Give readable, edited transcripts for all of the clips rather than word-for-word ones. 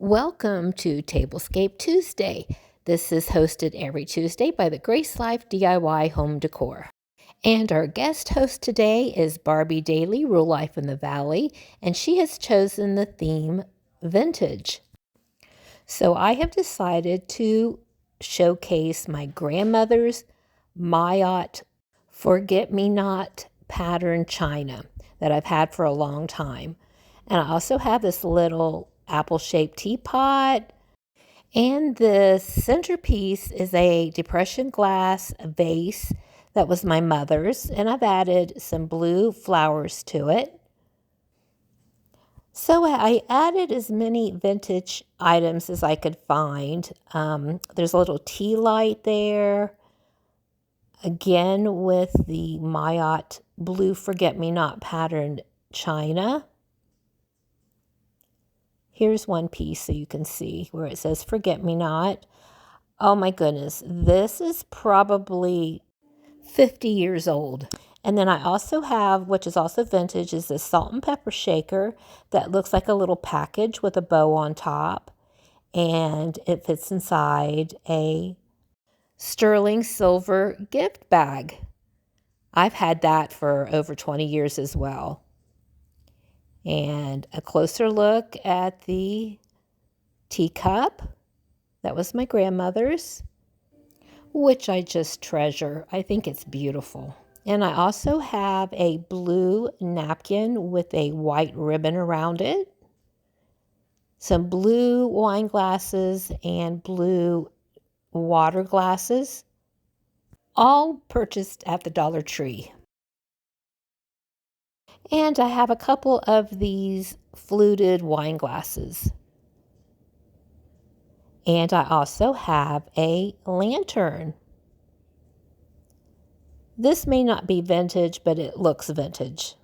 Welcome to Tablescape Tuesday. This is hosted every Tuesday by the Grace Life DIY Home Decor. And our guest host today is Barbie Daly, Real Life in the Valley, and she has chosen the theme vintage. So I have decided to showcase my grandmother's Mayotte forget-me-not pattern china that I've had for a long time. And I also have this little apple-shaped teapot. And the centerpiece is a depression glass vase that was my mother's, and I've added some blue flowers to it. So I added as many vintage items as I could find. There's a little tea light there, again with the Mayotte blue forget-me-not patterned china. Here's one piece so you can see where it says forget-me-not. Oh my goodness, this is probably 50 years old. And then I also have, which is also vintage, is this salt and pepper shaker that looks like a little package with a bow on top. And it fits inside a sterling silver gift bag. I've had that for over 20 years as well. And a closer look at the teacup. That was my grandmother's, which I just treasure. I think it's beautiful. And I also have a blue napkin with a white ribbon around it, some blue wine glasses and blue water glasses, all purchased at the Dollar Tree. And I have a couple of these fluted wine glasses. And I also have a lantern. This may not be vintage, but it looks vintage.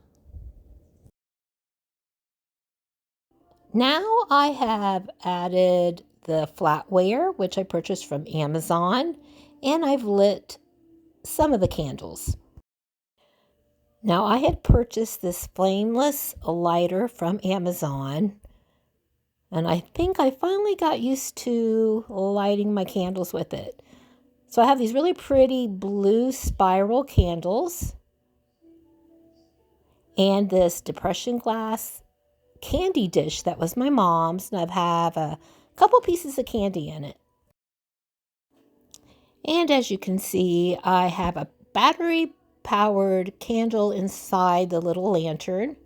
Now I have added the flatware, which I purchased from Amazon, and I've lit some of the candles. Now I had purchased this flameless lighter from Amazon, and I think I finally got used to lighting my candles with it. So I have these really pretty blue spiral candles and this depression glass candy dish that was my mom's, and I have a couple pieces of candy in it. And as you can see, I have a battery-powered candle inside the little lantern,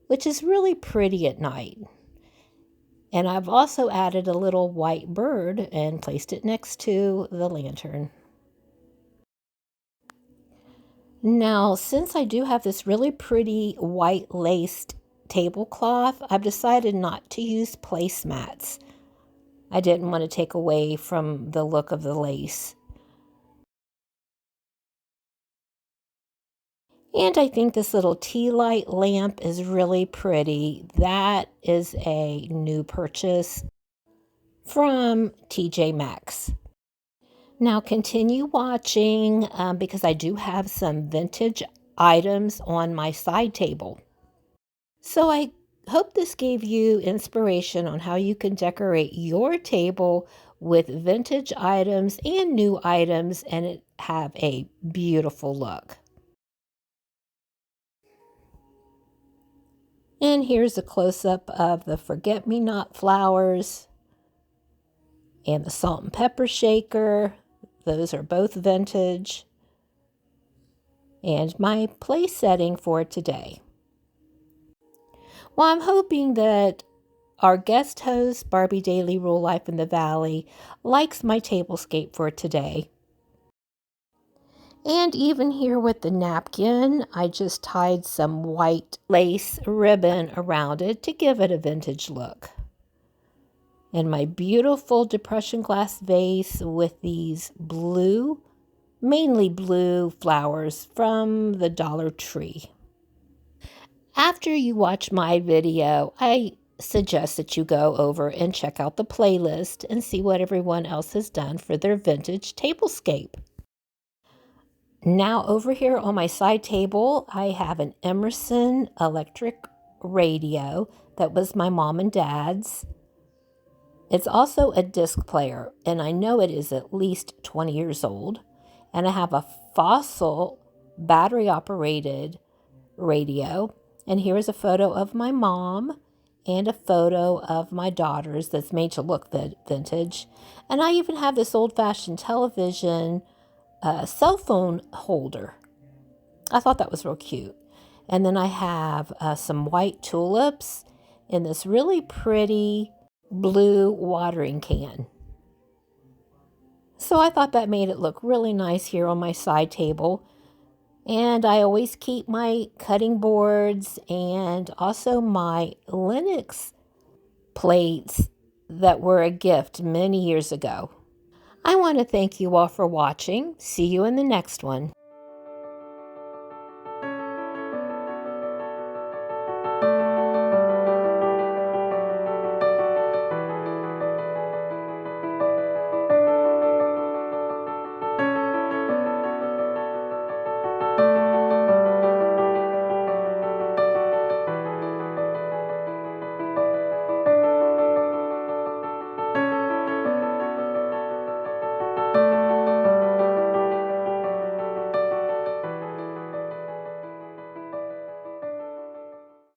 which is really pretty at night. And I've also added a little white bird and placed it next to the lantern. Now, since I do have this really pretty white laced tablecloth, I've decided not to use placemats. I didn't want to take away from the look of the lace. And I think this little tea light lamp is really pretty. That is a new purchase from TJ Maxx. Now continue watching because I do have some vintage items on my side table. So I hope this gave you inspiration on how you can decorate your table with vintage items and new items and it have a beautiful look. And here's a close-up of the forget-me-not flowers and the salt and pepper shaker. Those are both vintage. And my place setting for today. Well, I'm hoping that our guest host, Barbie Daly, Real Life in the Valley, likes my tablescape for today. And even here with the napkin, I just tied some white lace ribbon around it to give it a vintage look. And my beautiful depression glass vase with these blue, mainly blue flowers from the Dollar Tree. After you watch my video, I suggest that you go over and check out the playlist and see what everyone else has done for their vintage tablescape. Now over here on my side table, I have an Emerson electric radio that was my mom and dad's. It's also a disc player, and I know it is at least 20 years old. And I have a Fossil battery operated radio. And here is a photo of my mom and a photo of my daughters that's made to look vintage. And I even have this old fashioned television cell phone holder. I thought that was real cute. And then I have some white tulips in this really pretty blue watering can. So I thought that made it look really nice here on my side table. And I always keep my cutting boards and also my Linux plates that were a gift many years ago. I want to thank you all for watching. See you in the next one.